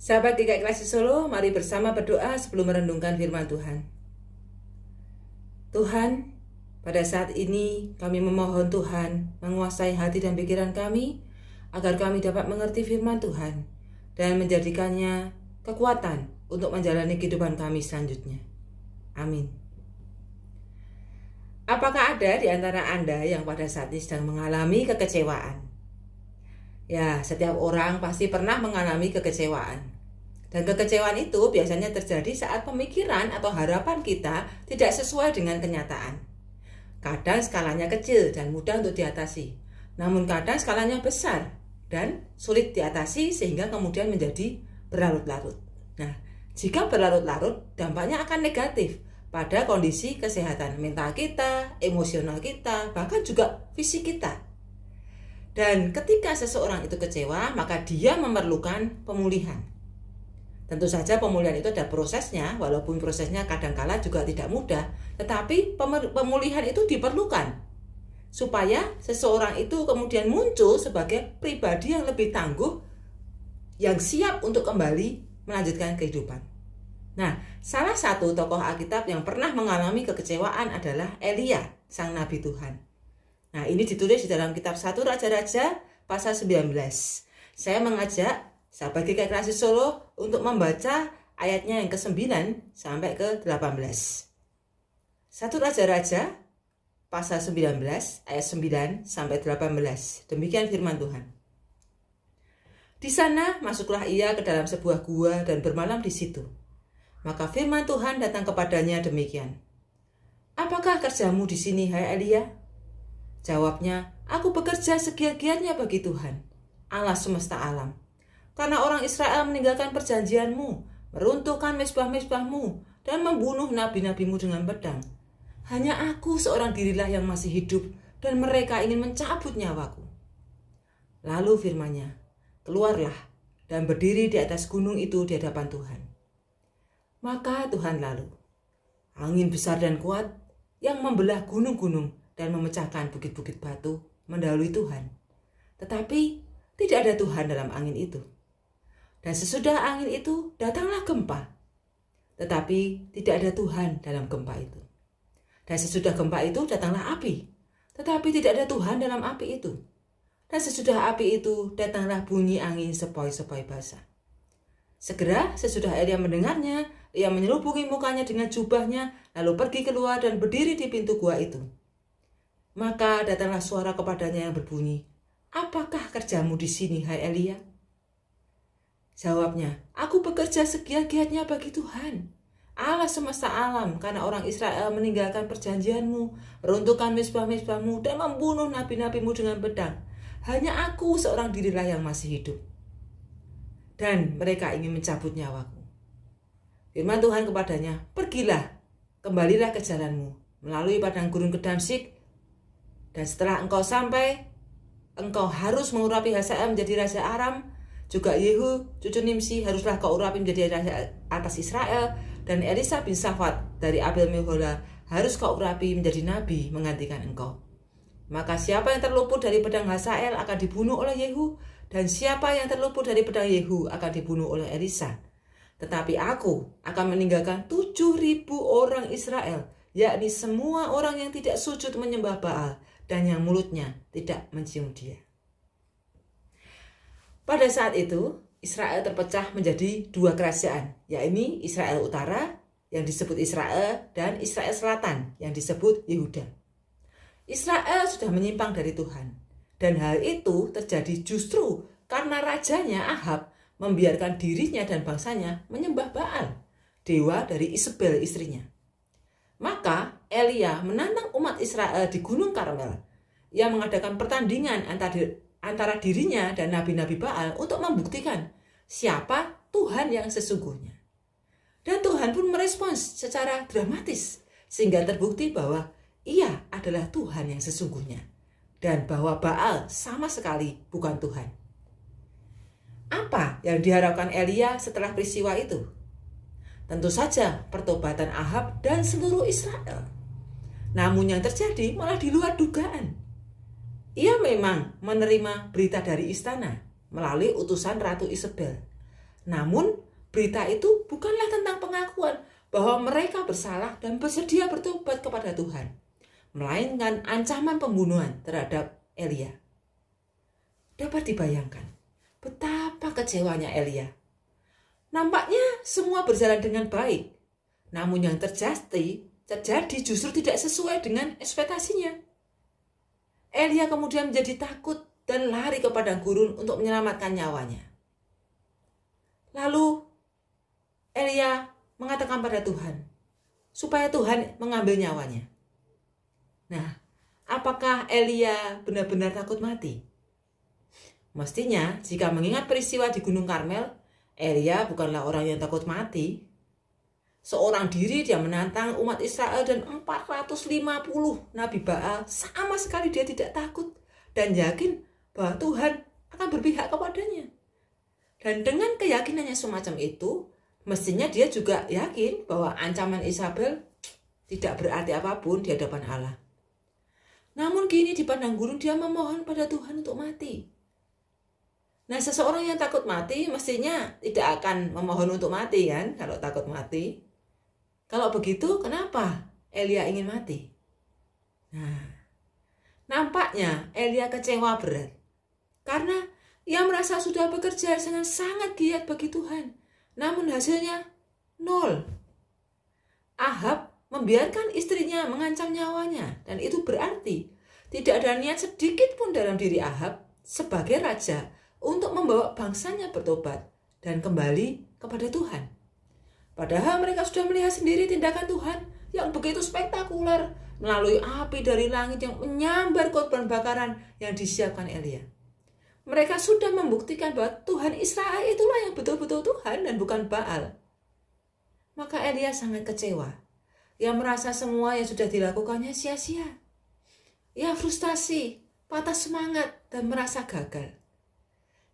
Sahabat GKI Klasik Solo, mari bersama berdoa sebelum merenungkan firman Tuhan. Tuhan, pada saat ini kami memohon Tuhan menguasai hati dan pikiran kami, agar kami dapat mengerti firman Tuhan dan menjadikannya kekuatan untuk menjalani kehidupan kami selanjutnya. Amin. Apakah ada di antara Anda yang pada saat ini sedang mengalami kekecewaan? Ya, setiap orang pasti pernah mengalami kekecewaan. Dan kekecewaan itu biasanya terjadi saat pemikiran atau harapan kita tidak sesuai dengan kenyataan. Kadang skalanya kecil dan mudah untuk diatasi, namun kadang skalanya besar dan sulit diatasi sehingga kemudian menjadi berlarut-larut. Nah, jika berlarut-larut, dampaknya akan negatif pada kondisi kesehatan mental kita, emosional kita, bahkan juga fisik kita. Dan ketika seseorang itu kecewa, maka dia memerlukan pemulihan. Tentu saja pemulihan itu ada prosesnya, walaupun prosesnya kadangkala juga tidak mudah, tetapi pemulihan itu diperlukan supaya seseorang itu kemudian muncul sebagai pribadi yang lebih tangguh, yang siap untuk kembali melanjutkan kehidupan. Nah, salah satu tokoh Alkitab yang pernah mengalami kekecewaan adalah Elia, sang nabi Tuhan. Nah, ini ditulis di dalam kitab 1 Raja-Raja pasal 19. Saya mengajak sahabat GKI Klasik Solo untuk membaca ayatnya yang ke-9 sampai ke-18. 1 Raja-Raja pasal 19 ayat 9 sampai 18. Demikian firman Tuhan. Di sana masuklah ia ke dalam sebuah gua dan bermalam di situ. Maka firman Tuhan datang kepadanya demikian. Apakah kerjamu di sini, hai Elia? Jawabnya, aku bekerja segiat-giatnya bagi Tuhan, Allah semesta alam. Karena orang Israel meninggalkan perjanjianmu, meruntuhkan mezbah-mezbahmu, dan membunuh nabi-nabimu dengan pedang. Hanya aku seorang dirilah yang masih hidup, dan mereka ingin mencabut nyawaku. Lalu firman-Nya, keluarlah dan berdiri di atas gunung itu di hadapan Tuhan. Maka Tuhan lalu, angin besar dan kuat yang membelah gunung-gunung dan memecahkan bukit-bukit batu mendahului Tuhan. Tetapi tidak ada Tuhan dalam angin itu. Dan sesudah angin itu datanglah gempa. Tetapi tidak ada Tuhan dalam gempa itu. Dan sesudah gempa itu datanglah api. Tetapi tidak ada Tuhan dalam api itu. Dan sesudah api itu datanglah bunyi angin sepoi-sepoi basah. Segera sesudah Elia mendengarnya, ia menyelubungi mukanya dengan jubahnya, lalu pergi keluar dan berdiri di pintu gua itu. Maka datanglah suara kepadanya yang berbunyi, apakah kerjamu di sini, hai Elia? Jawabnya, aku bekerja segiat-giatnya bagi Tuhan, Allah semesta alam, karena orang Israel meninggalkan perjanjianmu, meruntuhkan mezbah-mezbahmu, dan membunuh nabi-nabimu dengan pedang. Hanya aku seorang dirilah yang masih hidup. Dan mereka ingin mencabut nyawaku. Firman Tuhan kepadanya, pergilah, kembalilah ke jalanmu, melalui padang gurun ke Damsyik, dan setelah engkau sampai, engkau harus mengurapi Hazael menjadi raja Aram, juga Yehu, cucu Nimsi, haruslah kau urapi menjadi raja atas Israel, dan Elisa bin Safat dari Abel Mehola harus kau urapi menjadi nabi menggantikan engkau. Maka siapa yang terluput dari pedang Hazael akan dibunuh oleh Yehu, dan siapa yang terluput dari pedang Yehu akan dibunuh oleh Elisa. Tetapi aku akan meninggalkan 7.000 orang Israel, yakni semua orang yang tidak sujud menyembah Baal, dan yang mulutnya tidak mencium dia. Pada saat itu, Israel terpecah menjadi 2 kerajaan, yakni Israel Utara yang disebut Israel dan Israel Selatan yang disebut Yehuda. Israel sudah menyimpang dari Tuhan, dan hal itu terjadi justru karena rajanya Ahab membiarkan dirinya dan bangsanya menyembah Baal, dewa dari Isabel istrinya. Maka Elia menantang umat Israel di Gunung Karmel. Ia mengadakan pertandingan antara dirinya dan nabi-nabi Baal untuk membuktikan siapa Tuhan yang sesungguhnya. Dan Tuhan pun merespons secara dramatis sehingga terbukti bahwa ia adalah Tuhan yang sesungguhnya dan bahwa Baal sama sekali bukan Tuhan. Apa yang diharapkan Elia setelah peristiwa itu? Tentu saja pertobatan Ahab dan seluruh Israel. Namun yang terjadi malah di luar dugaan. Ia memang menerima berita dari istana melalui utusan Ratu Isabel. Namun, berita itu bukanlah tentang pengakuan bahwa mereka bersalah dan bersedia bertobat kepada Tuhan, melainkan ancaman pembunuhan terhadap Elia. Dapat dibayangkan betapa kecewanya Elia. Nampaknya semua berjalan dengan baik, namun yang terjadi justru tidak sesuai dengan ekspektasinya. Elia kemudian menjadi takut dan lari ke padang gurun untuk menyelamatkan nyawanya. Lalu Elia mengatakan pada Tuhan supaya Tuhan mengambil nyawanya. Nah, apakah Elia benar-benar takut mati? Mestinya jika mengingat peristiwa di Gunung Karmel, Elia bukanlah orang yang takut mati. Seorang diri dia menantang umat Israel dan 450 Nabi Baal, sama sekali dia tidak takut dan yakin bahwa Tuhan akan berpihak kepadanya. Dan dengan keyakinannya semacam itu, mestinya dia juga yakin bahwa ancaman Isabel tidak berarti apapun di hadapan Allah. Namun kini di padang gurun dia memohon pada Tuhan untuk mati. Nah, seseorang yang takut mati mestinya tidak akan memohon untuk mati kan, kalau takut mati. Kalau begitu, kenapa Elia ingin mati? Nah, nampaknya Elia kecewa berat. Karena ia merasa sudah bekerja dengan sangat giat bagi Tuhan. Namun hasilnya nol. Ahab membiarkan istrinya mengancam nyawanya. Dan itu berarti tidak ada niat sedikit pun dalam diri Ahab sebagai raja untuk membawa bangsanya bertobat dan kembali kepada Tuhan. Padahal mereka sudah melihat sendiri tindakan Tuhan yang begitu spektakuler melalui api dari langit yang menyambar korban bakaran yang disiapkan Elia. Mereka sudah membuktikan bahwa Tuhan Israel itulah yang betul-betul Tuhan dan bukan Baal. Maka Elia sangat kecewa. Ia merasa semua yang sudah dilakukannya sia-sia. Ia frustasi, patah semangat, dan merasa gagal.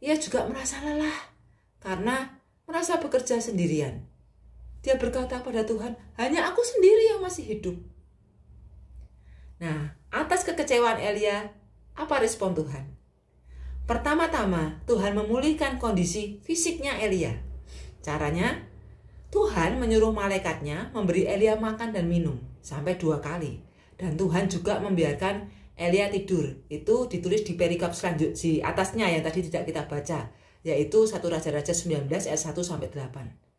Ia juga merasa lelah karena merasa bekerja sendirian. Dia berkata pada Tuhan, hanya aku sendiri yang masih hidup. Nah, atas kekecewaan Elia, apa respon Tuhan? Pertama-tama, Tuhan memulihkan kondisi fisiknya Elia. Caranya, Tuhan menyuruh malaikatnya memberi Elia makan dan minum sampai 2 kali. Dan Tuhan juga membiarkan Elia tidur. Itu ditulis di perikop selanjutnya di atasnya yang tadi tidak kita baca, yaitu 1 Raja-Raja 19 ayat 1-8.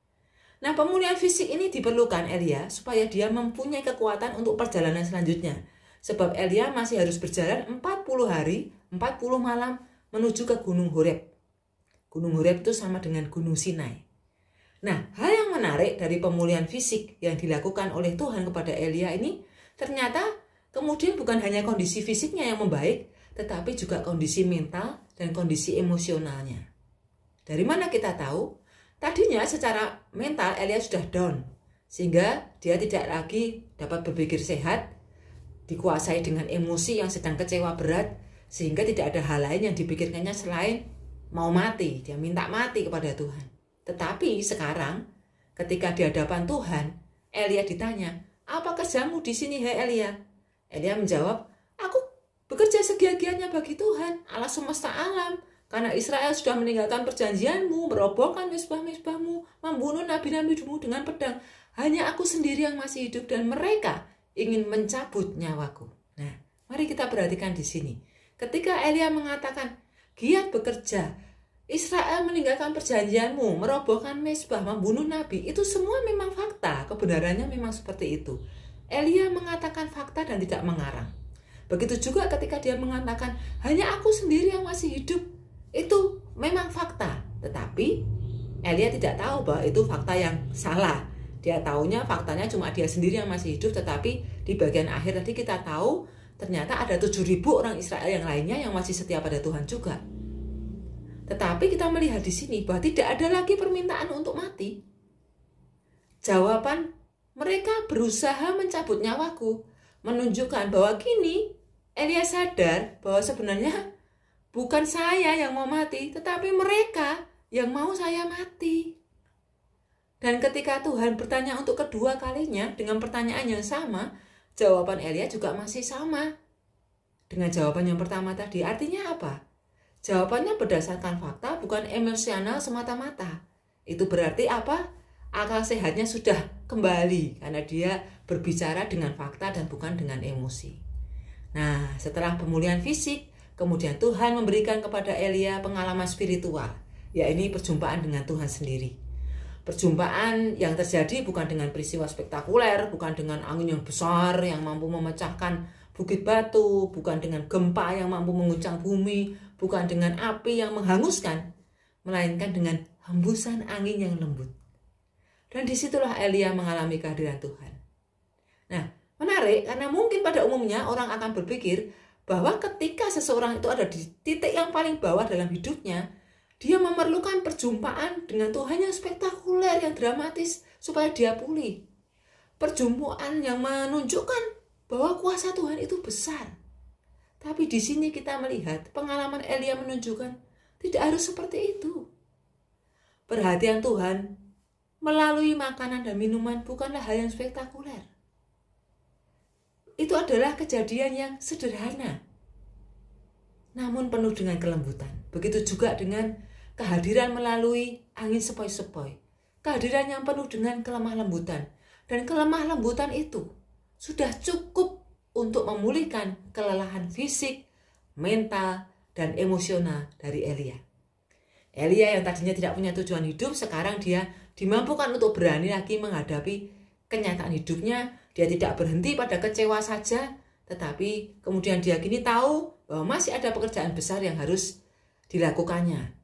Nah, pemulihan fisik ini diperlukan Elia supaya dia mempunyai kekuatan untuk perjalanan selanjutnya. Sebab Elia masih harus berjalan 40 hari, 40 malam menuju ke Gunung Horeb. Gunung Horeb itu sama dengan Gunung Sinai. Nah, hal yang menarik dari pemulihan fisik yang dilakukan oleh Tuhan kepada Elia ini, ternyata kemudian bukan hanya kondisi fisiknya yang membaik, tetapi juga kondisi mental dan kondisi emosionalnya. Dari mana kita tahu? Tadinya secara mental Elia sudah down, sehingga dia tidak lagi dapat berpikir sehat, dikuasai dengan emosi yang sedang kecewa berat, sehingga tidak ada hal lain yang dipikirkannya selain mau mati. Dia minta mati kepada Tuhan. Tetapi sekarang ketika di hadapan Tuhan, Elia ditanya, apa kerjamu di sini, hai Elia? Elia menjawab, aku bekerja segiat-giatnya bagi Tuhan, Allah semesta alam. Karena Israel sudah meninggalkan perjanjianmu, merobohkan mezbah-mezbahmu, membunuh nabi-nabimu dengan pedang. Hanya aku sendiri yang masih hidup dan mereka ingin mencabut nyawaku. Nah, mari kita perhatikan di sini. Ketika Elia mengatakan, giat bekerja, Israel meninggalkan perjanjianmu, merobohkan mezbah, membunuh nabi, itu semua memang fakta, kebenarannya memang seperti itu. Elia mengatakan fakta dan tidak mengarang. Begitu juga ketika dia mengatakan, hanya aku sendiri yang masih hidup, itu memang fakta. Tetapi Elia tidak tahu bahwa itu fakta yang salah. Dia tahunya faktanya cuma dia sendiri yang masih hidup, tetapi di bagian akhir tadi kita tahu, ternyata ada 7.000 orang Israel yang lainnya yang masih setia pada Tuhan juga. Tetapi kita melihat di sini bahwa tidak ada lagi permintaan untuk mati. Jawaban mereka berusaha mencabut nyawaku, menunjukkan bahwa kini Elia sadar bahwa sebenarnya bukan saya yang mau mati, tetapi mereka yang mau saya mati. Dan ketika Tuhan bertanya untuk kedua kalinya dengan pertanyaan yang sama, jawaban Elia juga masih sama dengan jawaban yang pertama tadi. Artinya apa? Jawabannya berdasarkan fakta, bukan emosional semata-mata. Itu berarti apa? Akal sehatnya sudah kembali karena dia berbicara dengan fakta dan bukan dengan emosi. Nah, setelah pemulihan fisik, kemudian Tuhan memberikan kepada Elia pengalaman spiritual, yaitu perjumpaan dengan Tuhan sendiri. Perjumpaan yang terjadi bukan dengan peristiwa spektakuler, bukan dengan angin yang besar yang mampu memecahkan bukit batu, bukan dengan gempa yang mampu mengguncang bumi, bukan dengan api yang menghanguskan, melainkan dengan hembusan angin yang lembut. Dan disitulah Elia mengalami kehadiran Tuhan. Nah, menarik karena mungkin pada umumnya orang akan berpikir bahwa ketika seseorang itu ada di titik yang paling bawah dalam hidupnya, dia memerlukan perjumpaan dengan Tuhan yang spektakuler, yang dramatis supaya dia pulih. Perjumpaan yang menunjukkan bahwa kuasa Tuhan itu besar. Tapi di sini kita melihat pengalaman Elia menunjukkan tidak harus seperti itu. Perhatian Tuhan melalui makanan dan minuman bukanlah hal yang spektakuler. Itu adalah kejadian yang sederhana, namun penuh dengan kelembutan. Begitu juga dengan kehadiran melalui angin sepoi-sepoi. Kehadiran yang penuh dengan kelemah lembutan. Dan kelemah lembutan itu sudah cukup untuk memulihkan kelelahan fisik, mental, dan emosional dari Elia. Elia yang tadinya tidak punya tujuan hidup, sekarang dia dimampukan untuk berani lagi menghadapi kenyataan hidupnya. Dia tidak berhenti pada kecewa saja, tetapi kemudian dia kini tahu bahwa masih ada pekerjaan besar yang harus dilakukannya.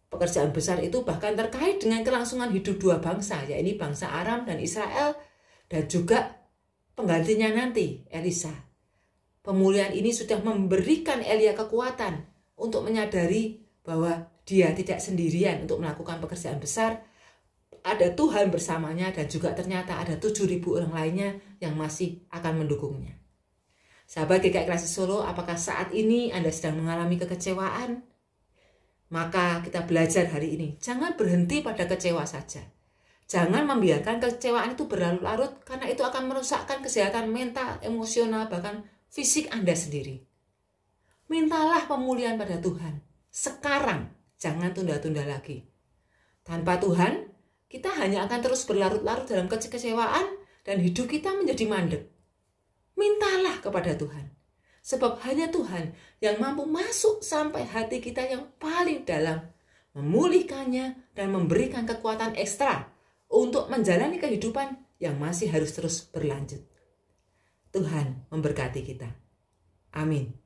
Pekerjaan besar itu bahkan terkait dengan kelangsungan hidup dua bangsa, yaitu bangsa Aram dan Israel, dan juga penggantinya nanti, Elisa. Pemulihan ini sudah memberikan Elia kekuatan untuk menyadari bahwa dia tidak sendirian untuk melakukan pekerjaan besar. Ada Tuhan bersamanya dan juga ternyata ada 7.000 orang lainnya yang masih akan mendukungnya. Sahabat GKI Klasik Solo, apakah saat ini Anda sedang mengalami kekecewaan? Maka kita belajar hari ini, jangan berhenti pada kecewa saja. Jangan membiarkan kekecewaan itu berlarut-larut karena itu akan merusakkan kesehatan mental, emosional, bahkan fisik Anda sendiri. Mintalah pemulihan pada Tuhan. Sekarang, jangan tunda-tunda lagi. Tanpa Tuhan, kita hanya akan terus berlarut-larut dalam kekecewaan dan hidup kita menjadi mandek. Mintalah kepada Tuhan. Sebab hanya Tuhan yang mampu masuk sampai hati kita yang paling dalam, memulihkannya dan memberikan kekuatan ekstra untuk menjalani kehidupan yang masih harus terus berlanjut. Tuhan memberkati kita. Amin.